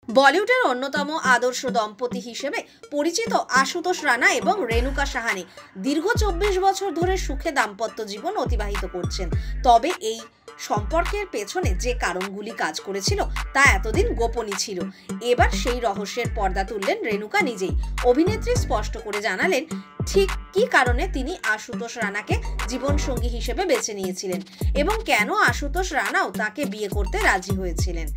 বলিউডের অন্যতম আদর্শ দম্পতি হিসেবে পরিচিত আশুতোষ রানা এবং রেণুকা সাহানি দীর্ঘ ২৪ বছর ধরে সুখে দাম্পত্য জীবন অতিবাহিত করছেন। তবে এই সম্পর্কের পেছনে যে কারণগুলি কাজ করেছিল তা এতদিন গোপনই ছিল। এবার সেই রহস্যের পর্দা তুললেন রেণুকা নিজেই। অভিনেত্রী স্পষ্ট করে জানালেন ঠিক কী কারণে তিনি আশুতোষ রানাকে জীবনসঙ্গী হিসেবে বেছে নিয়েছিলেন এবং কেন আশুতোষ রানাও তাকে বিয়ে করতে রাজি হয়েছিলেন।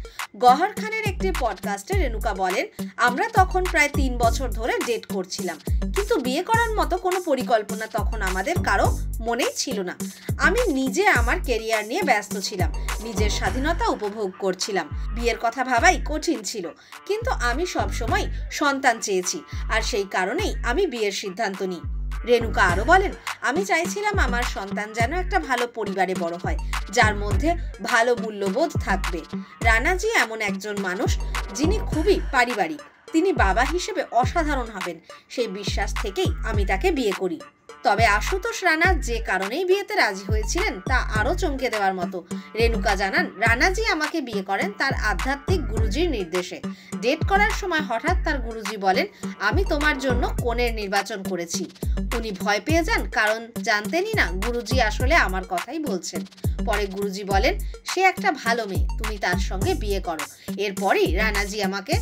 গহর খানের একটি পডকাস্টে রেণুকা বলেন, আমরা তখন প্রায় ৩ বছর ধরে ডেট করছিলাম, কিন্তু বিয়ে করার মতো কোনো পরিকল্পনা তখন আমাদের কারো মনেই ছিল না। আমি নিজে আমার কেরিয়ার নিয়ে ব্যস্ত ছিলাম, নিজের স্বাধীনতা উপভোগ করছিলাম। বিয়ের কথা ভাবাই কঠিন ছিল, কিন্তু আমি সবসময় সন্তান চেয়েছি, আর সেই কারণেই আমি বিয়ের সিদ্ধান্ত নিই। রেণুকা আরও বলেন, আমি চাইছিলাম আমার সন্তান যেন একটা ভালো পরিবারে বড় হয়, যার মধ্যে ভালো মূল্যবোধ থাকবে। রানাজি এমন একজন মানুষ যিনি খুবই পারিবারিক, তিনি বাবা হিসেবে অসাধারণ হবেন, সেই বিশ্বাস থেকেই আমি তাকে বিয়ে করি। তবে আশুতোষ রানা যে কারণেই বিয়েতে রাজি হয়েছিলেন তা আরও চমকে দেওয়ার মতো। রেণুকা জানান, রানাজি আমাকে বিয়ে করেন তার আধ্যাত্মিক গুরুজির নির্দেশে। ডেট করার সময় হঠাৎ তার গুরুজি বলেন, আমি তোমার জন্য কনের নির্বাচন করেছি। উনি ভয় পেয়ে যান, কারণ জানতেনই না গুরুজি আসলে আমার কথাই বলছেন। পরে গুরুজি বলেন, সে একটা ভালো মেয়ে, তুমি তার সঙ্গে বিয়ে করো। এরপরই রানাজি আমাকে